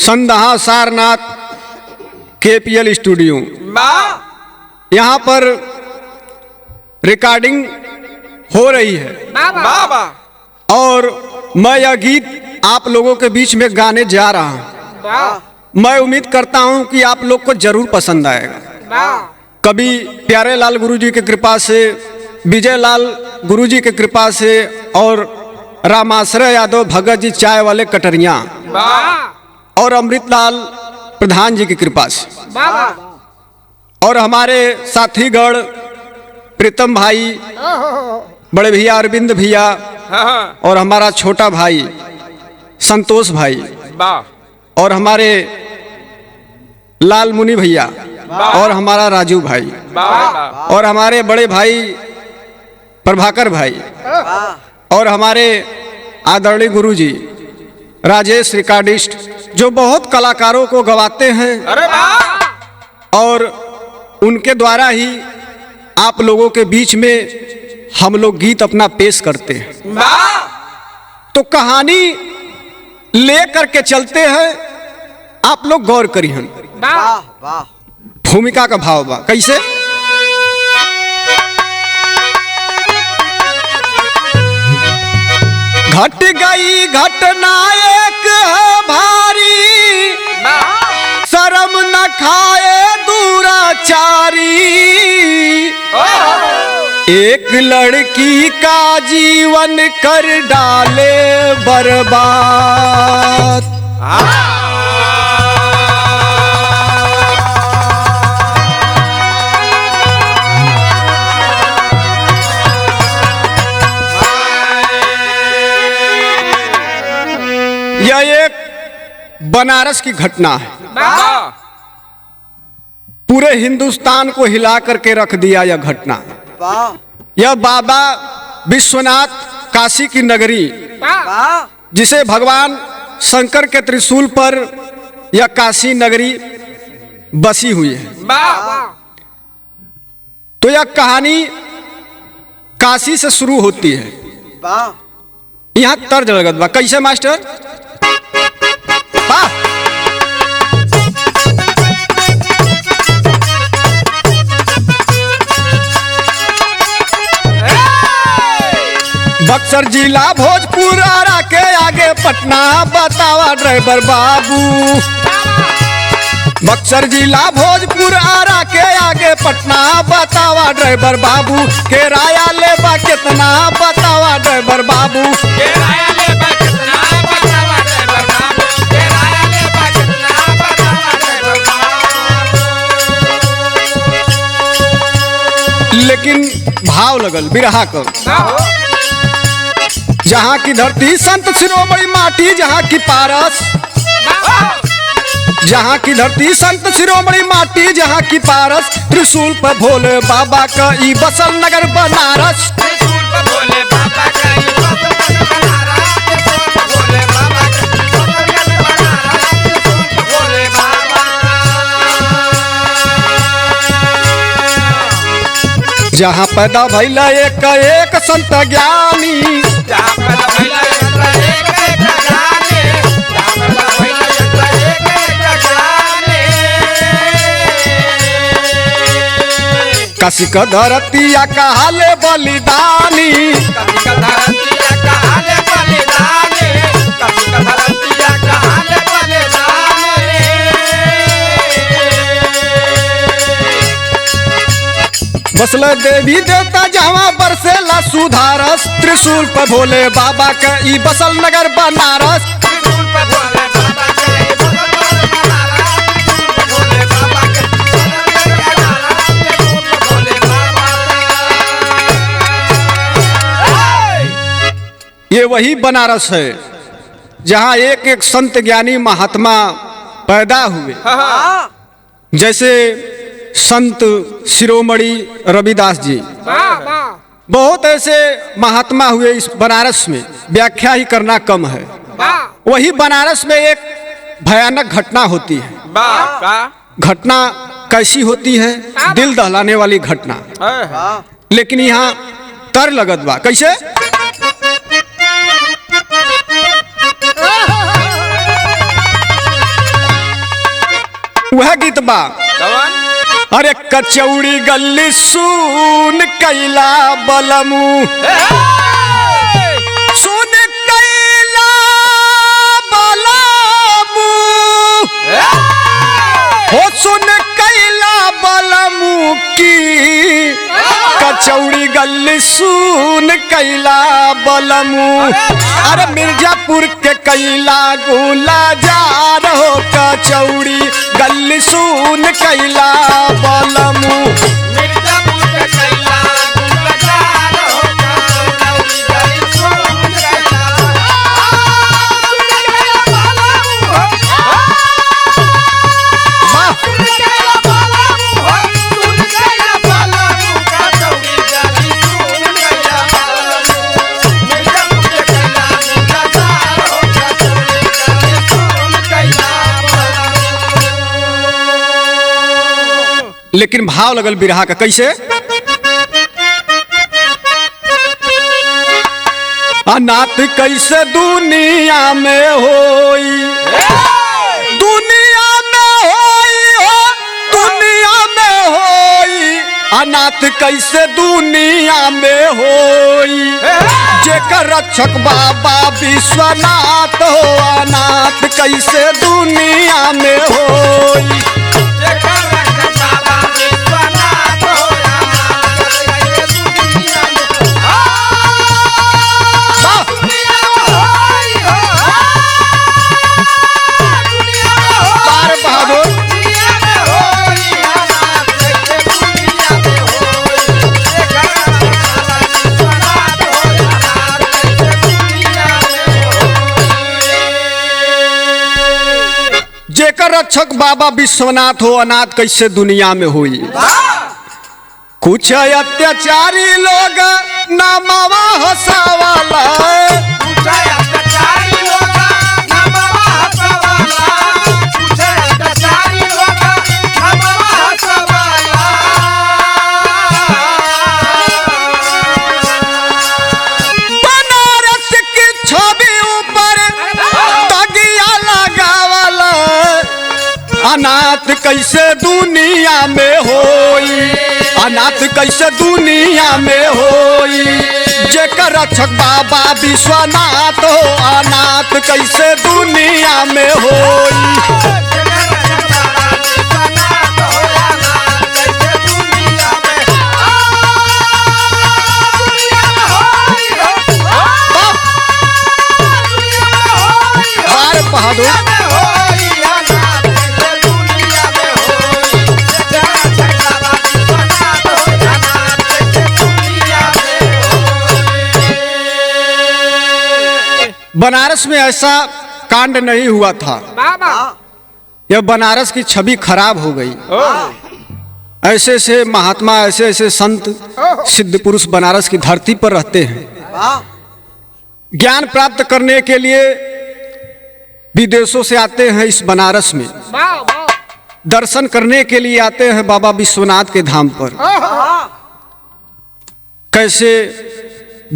संदहा Sarnath KPL studio, यहाँ पर recording हो रही है और मैं यह गीत आप लोगों के बीच में गाने जा रहा हूँ। मैं उम्मीद करता हूँ कि आप लोग को जरूर पसंद आएगा। कभी प्यारे लाल गुरुजी की कृपा से, विजय लाल गुरुजी की कृपा से और रामाश्रय यादव भगत जी चाय वाले कटरिया और अमृतलाल प्रधान जी की कृपा से और हमारे साथीगढ़ प्रीतम भाई, बड़े भैया अरविंद भैया और हमारा छोटा भाई संतोष भाई और हमारे लाल मुनि भैया और हमारा राजू भाई और हमारे बड़े भाई प्रभाकर भाई और हमारे आदरणीय गुरुजी राजेश रिकॉर्डिस्ट, जो बहुत कलाकारों को गवाते हैं और उनके द्वारा ही आप लोगों के बीच में हम लोग गीत अपना पेश करते हैं। तो कहानी ले करके चलते हैं, आप लोग गौर करिए। भूमिका का भाव बा कैसे? घट गई घटना एक भारी, शर्म न खाए दूराचारी। एक लड़की का जीवन कर डाले बर्बाद। यह एक बनारस की घटना है, पूरे हिंदुस्तान को हिला करके रख दिया यह घटना। यह बाबा विश्वनाथ काशी की नगरी, जिसे भगवान शंकर के त्रिशूल पर यह काशी नगरी बसी हुई है। तो यह कहानी काशी से शुरू होती है। यहाँ तर्ज लगत बा कैसे मास्टर? बक्सर जिला भोजपुर आरा के आगे पटना, बतावा ड्राइवर बाबू। बक्सर जिला भोजपुर आरा के आगे पटना, बतावा ड्राइवर बाबू। किराया लेबा कितना, बतावा ड्राइवर बाबू। किराया लेबा कितना, बतावा ड्राइवर बाबू। किराया लेबा कितना, बतावा ड्राइवर बाबू। लेकिन भाव लगल बिरहा को, जहाँ की धरती संत शिरोमणि माटी, जहाँ की पारस, जहाँ की धरती संत शिरोमणि माटी, जहाँ की पारस। त्रिशूल पर भोले बाबा का ई बसल नगर बनारस। त्रिशूल पर भोले बाबा का ई बसल नगर बनारस। त्रिशूल पर भोले बाबा का ई बसल नगर बनारस। त्रिशूल पर भोले बाबा। जहाँ पैदा भइला एक संत ज्ञानी, काशी का धरतिया कहाले बलिदानी। बसल देवी देवता जहाँ बरसेला सुधारस। त्रिशूल पर भोले बाबा का ई बसल नगर बनारस। त्रिशूल पर भोले बाबा का ई बसल नगर बनारस। त्रिशूल पर भोले बाबा का ई बसल नगर बनारस। त्रिशूल पर भोले बाबा। ये वही बनारस है जहाँ एक एक संत ज्ञानी महात्मा पैदा हुए, जैसे संत शिरोमणि रविदास जी। बहुत ऐसे महात्मा हुए इस बनारस में, व्याख्या ही करना कम है। वही बनारस में एक भयानक घटना होती है। घटना कैसी होती है? दिल दहलाने वाली घटना। लेकिन यहाँ तर लगत बा कैसे? वह गीत बा अरे कचौड़ी गल्ली सुन कैला बलमू सुन कैला बलमू हो सुन कैला बलमू की कचौड़ी गल्ली सुन कैला बलमू अरे मिर्जापुर के कैला गोला जा रहो कचौड़ी गल्ली सुन कैला बलमू मिर्जापुर के कैला गोला जा रहो कचौड़ी गल्ली सुन कैला लेकिन भाव लगल बिरहा का कैसे अनाथ कैसे दुनिया में होई दुनिया में होई हो दुनिया में होई अनाथ कैसे दुनिया में होई जेकर रक्षक बाबा विश्वनाथ हो अनाथ कैसे दुनिया में होई जेकर रक्षक बाबा विश्वनाथ हो अनाथ कैसे दुनिया में हुई कुछ अत्याचारी लोग नामावा हंसावाला बनारस की छवि ऊपर तगिया लगावाला अनाथ कैसे दुनिया में होई अनाथ कैसे दुनिया में होई जेकर रक्षक बाबा विश्वनाथ हो अनाथ कैसे दुनिया में होई बहादुर बनारस में ऐसा कांड नहीं हुआ था यह बनारस की छवि खराब हो गई ऐसे ऐसे महात्मा ऐसे ऐसे संत सिद्ध पुरुष बनारस की धरती पर रहते हैं ज्ञान प्राप्त करने के लिए विदेशों से आते हैं इस बनारस में दर्शन करने के लिए आते हैं बाबा विश्वनाथ के धाम पर कैसे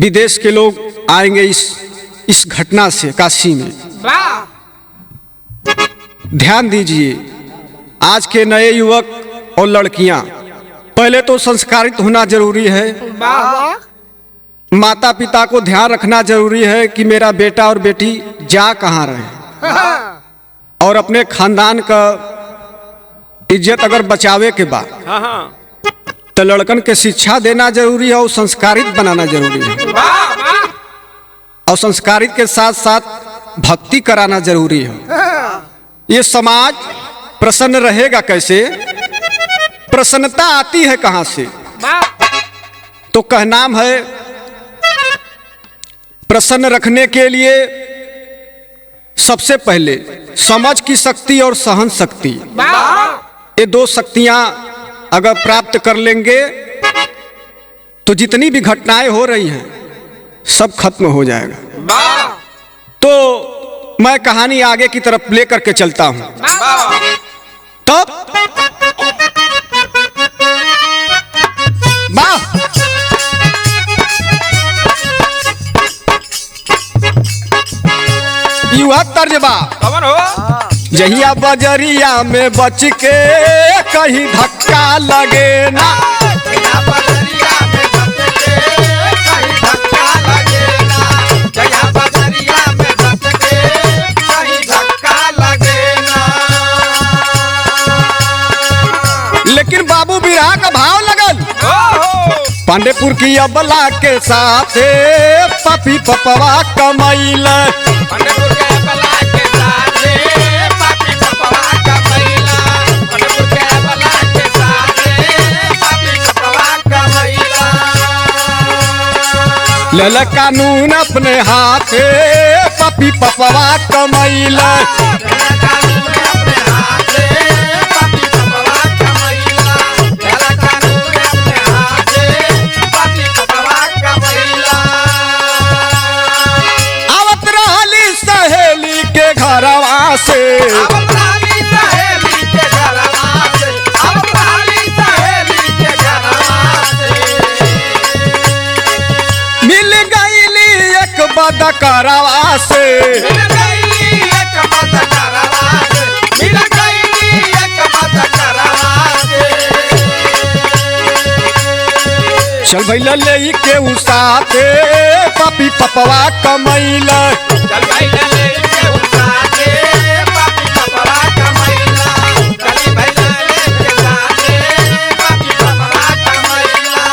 विदेश के लोग आएंगे इस घटना से काशी में ध्यान दीजिए आज के नए युवक और लड़कियां पहले तो संस्कारित होना जरूरी है माता पिता को ध्यान रखना जरूरी है कि मेरा बेटा और बेटी जा कहाँ रहे और अपने खानदान का इज्जत अगर बचावे के बाद तो लड़कन के शिक्षा देना जरूरी है और संस्कारित बनाना जरूरी है और संस्कारित के साथ साथ भक्ति कराना जरूरी है ये समाज प्रसन्न रहेगा कैसे प्रसन्नता आती है कहां से तो कहनाम है प्रसन्न रखने के लिए सबसे पहले समझ की शक्ति और सहन शक्ति ये दो शक्तियां अगर प्राप्त कर लेंगे तो जितनी भी घटनाएं हो रही हैं सब खत्म हो जाएगा तो मैं कहानी आगे की तरफ लेकर के चलता हूं तब युवा तर्जबा जहिया बजरिया में बच के कहीं धक्का लगे ना। जहिया बजरिया में बच के कहीं धक्का लगे ना। जहिया बजरिया में बच के कहीं धक्का लगे ना। लेकिन बाबू बिरहा का भाव लगल पांडेपुर की अबला के साथ पपी पपवा कमैल। पांडेपुर के अबला के साथ पपी पपवा कमैला। पांडेपुर के अबला के साथ पपी पपवा कमैला। लल कानून अपने हाथ पपी पपवा कमैल। घरवा से मिल गईली एक बदकरवा से। चल भैया ले के उसाते पपी पपवा कमैल। चल भैया ले के उसाते पपी पपवा कमैला। चल भैया ले के उसाते पपी पपवा कमैला।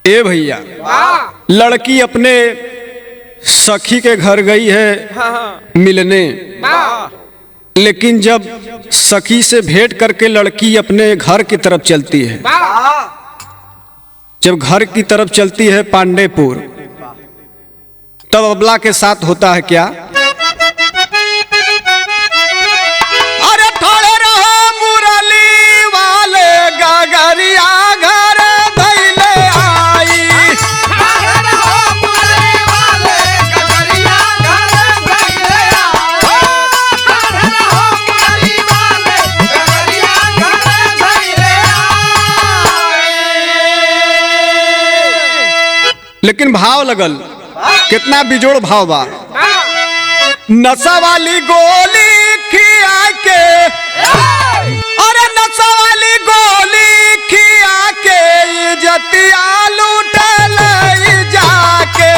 ए भैया लड़की अपने सखी के घर गई है मिलने, लेकिन जब सखी से भेंट करके लड़की अपने घर की तरफ चलती है, जब घर की तरफ चलती है पांडेपुर, तब अबला के साथ होता है क्या? अरे थोड़े रहो मुरली वाले गगरिया घर धैले आई। लेकिन भाव लगल कितना बिजोड़ भाव बा। नशा वाली गोली खिया के, अरे नशा वाली गोली खिया के इज्जतिया लूटल जाके।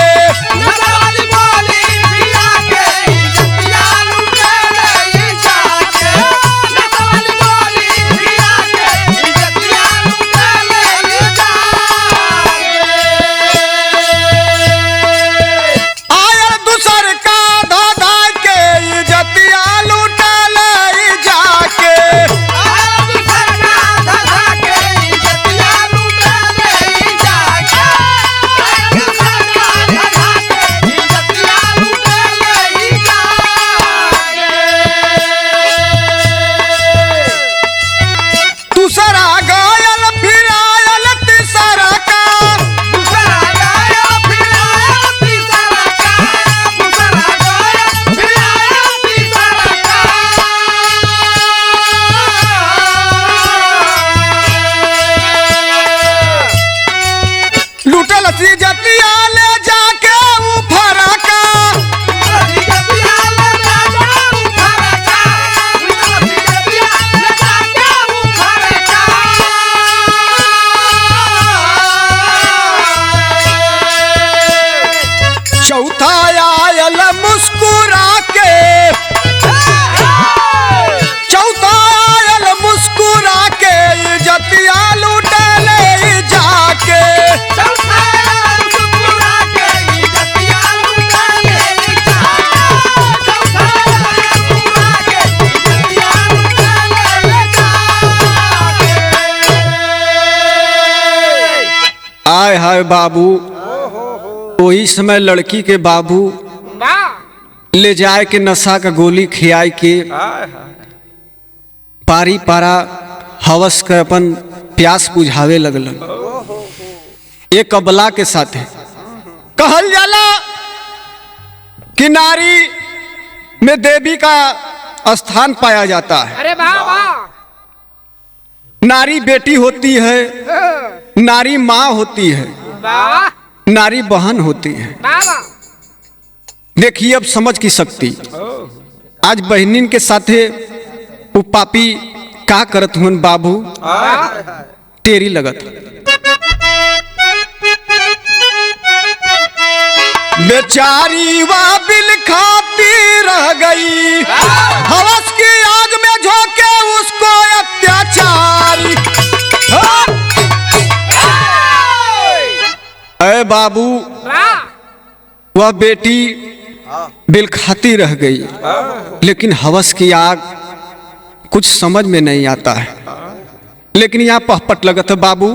चौथा आयल मुस्कुरा के, चौथा आयल मुस्कुरा के इज्जतिया लूटले जाके। आय हाय बाबू, वही समय लड़की के बाबू ले जाए के नशा का गोली खियाए के पारी पारा हवस के अपन प्यास बुझावे लगलन। एक अबला के साथ है कहल जाला कि नारी में देवी का स्थान पाया जाता है। अरे बाबा, नारी बेटी होती है, नारी माँ होती है, नारी बहन होती है। देखिए अब समझ की शक्ति। आज बहनिन के साथे वो पापी का करत हुन बाबू, तेरी लगत बेचारी वह बिल खाती रह गई, हवस की आग में झोंके उसको अत्याचारी। अरे बाबू, वह बेटी बिल खाती रह गई, लेकिन हवस की आग कुछ समझ में नहीं आता है। लेकिन यहाँ पहपट लगत है बाबू।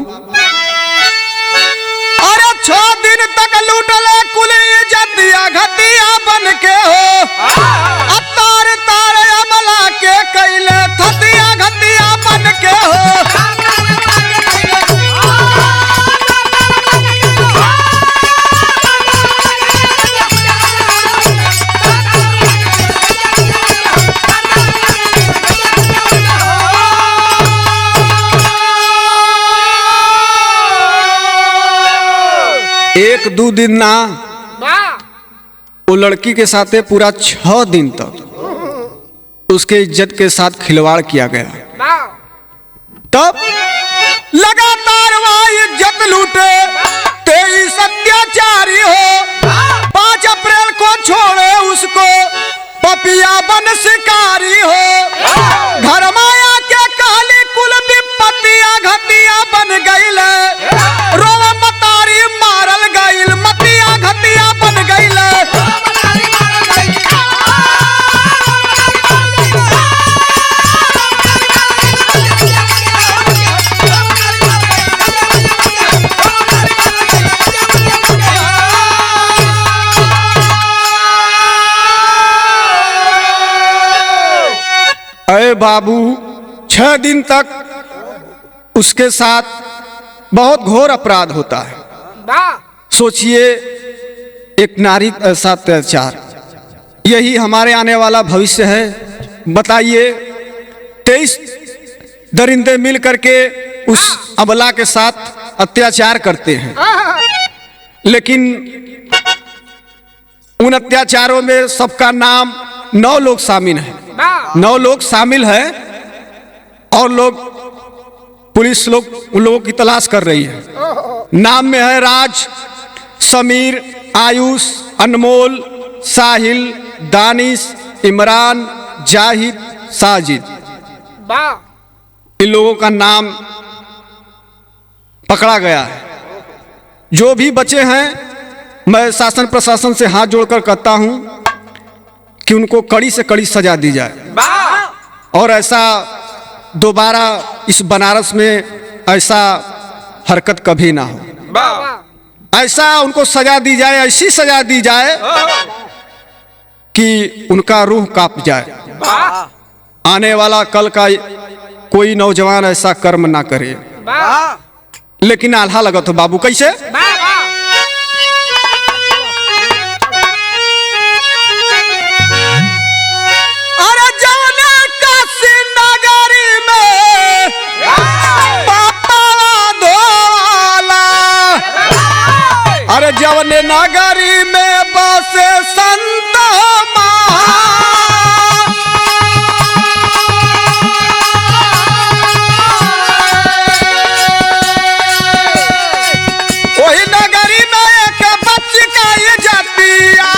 अरे 6 दिन तक लूटले कुल इज्जतिया घटिया बन के हो, अब तार तार अमला के कैले थतिया घटिया बन के हो। एक दो दिन ना, वो लड़की के साथ पूरा 6 दिन तक उसके इज्जत के साथ खिलवाड़ किया गया। तब लगातार वह इज्जत लूटे, 23 अत्याचारी हो। 5 अप्रैल को छोड़े उसको पपिया बन शिकारी हो। घर माया के काली कुल विपत्तिया घटिया बन गईले, रोवा मतारी मारल गईल मतिया घटिया बन गईले। अरे बाबू, 6 दिन तक उसके साथ बहुत घोर अपराध होता है। सोचिए, एक नारी ऐसा अत्याचार, यही हमारे आने वाला भविष्य है। बताइए, 23 दरिंदे मिल करके उस अबला के साथ अत्याचार करते हैं, लेकिन उन अत्याचारों में सबका नाम 9 लोग शामिल हैं। 9 लोग शामिल हैं और लोग पुलिस लोग उन लोगों की तलाश कर रही है। नाम में है राज, समीर, आयुष, अनमोल, साहिल, दानिश, इमरान, जाहिद, साजिद। इन लोगों का नाम पकड़ा गया है। जो भी बचे हैं, मैं शासन प्रशासन से हाथ जोड़कर कहता हूं कि उनको कड़ी से कड़ी सजा दी जाए और ऐसा दोबारा इस बनारस में ऐसा हरकत कभी ना हो। ऐसा उनको सजा दी जाए, ऐसी सजा दी जाए कि उनका रूह कांप जाए। आने वाला कल का कोई नौजवान ऐसा कर्म ना करे। लेकिन आल्हा लगा तो बाबू कैसे? अरे जवन नगरी में बसे संत वही नगरी में एक बच्ची का ये जातिया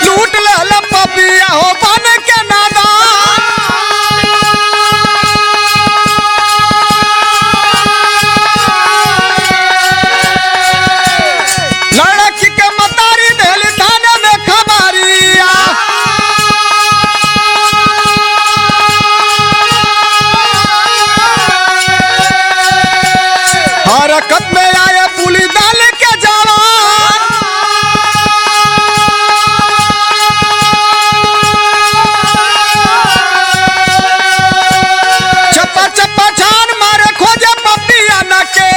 लूट ले पपिया हो बन के नादा। हरकत में आए पुलिस दल के जवान, चप्पा चप्पा छान मारे खोजे पपिया न के।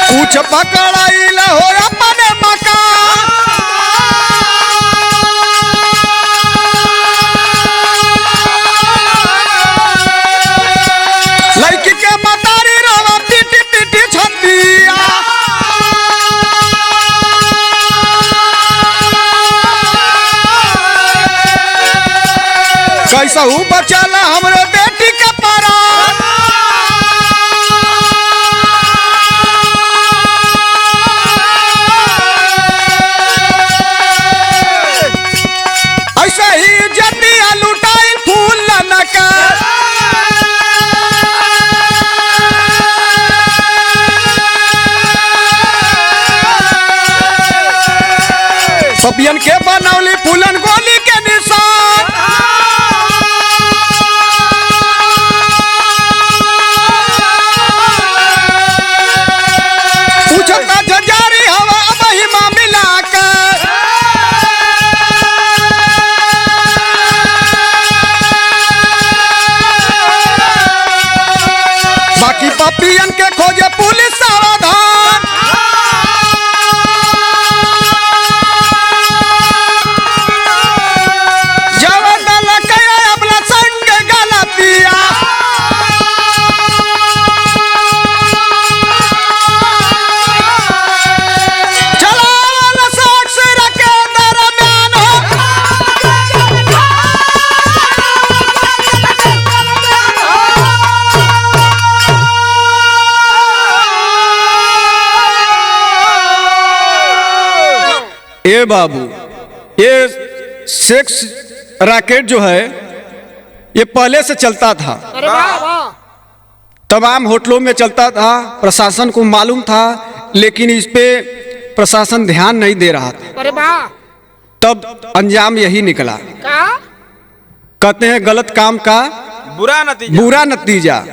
कुछ पकड़ाई हो अपने मकान, कसहू बचाला हमरे बेटी के पारा। ऐसा ही जतिया लुटाई फूल लनका। पपियन के बनौली फूलन गोली के निशान। पूछता जजारी हवा महिमा मिलाकर। बाकी पपियन के खोजे पुलिस सावधान। ए बाबू, ये सेक्स रैकेट जो है ये पहले से चलता था। तमाम होटलों में चलता था, प्रशासन को मालूम था, लेकिन इस पे प्रशासन ध्यान नहीं दे रहा था। तब अंजाम यही निकला। कहते हैं गलत काम का बुरा नतीजा।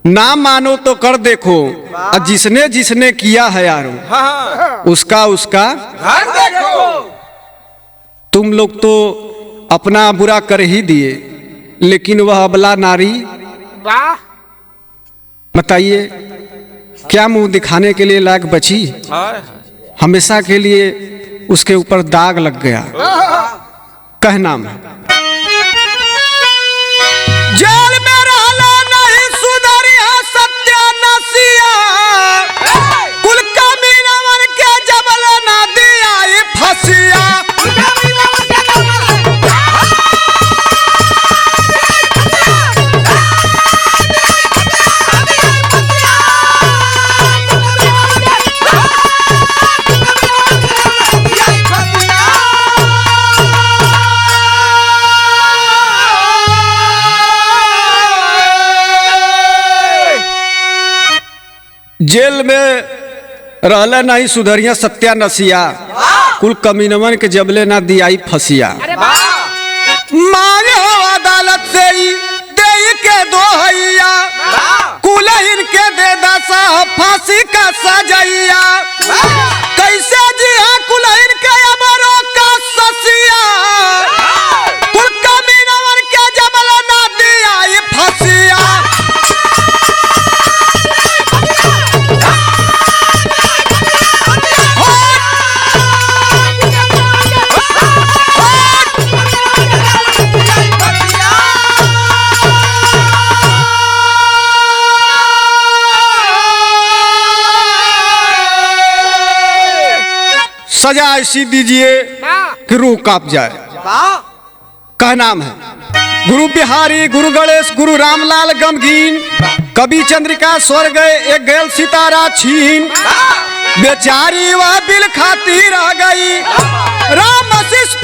ना मानो तो कर देखो, और जिसने जिसने किया है यारो उसका घर देखो। तुम लोग तो अपना बुरा कर ही दिए, लेकिन वह अबला नारी, बताइए क्या मुंह दिखाने के लिए लायक बची? हमेशा के लिए उसके ऊपर दाग लग गया। कहना में जेल में रहला नहीं सुधरिया सत्यानाशिया। कुल कमीनवन के जबल ना दिया ये फसिया। जेल में रहला नहीं सुधरिया सत्यानसिया। कुल कमीनवन के जबले ना दियाई फसिया। मांगे हो अदालत से ही दे के दो हैया। कुल इनके दे दसा फांसी का सजैया। कैसे जी हाँ कुल इनके अमरों का ससिया। कुल कमीनवन के जबले ना दियाई फसिया। सजा ऐसी दीजिए कि रूह कांप जाए। का नाम है गुरु बिहारी, गुरु गणेश, गुरु रामलाल गमगीन। कवि चंद्रिका स्वर गए एक गैल सितारा छीन। बेचारी वह बिल खाती रह गई। राम आशीष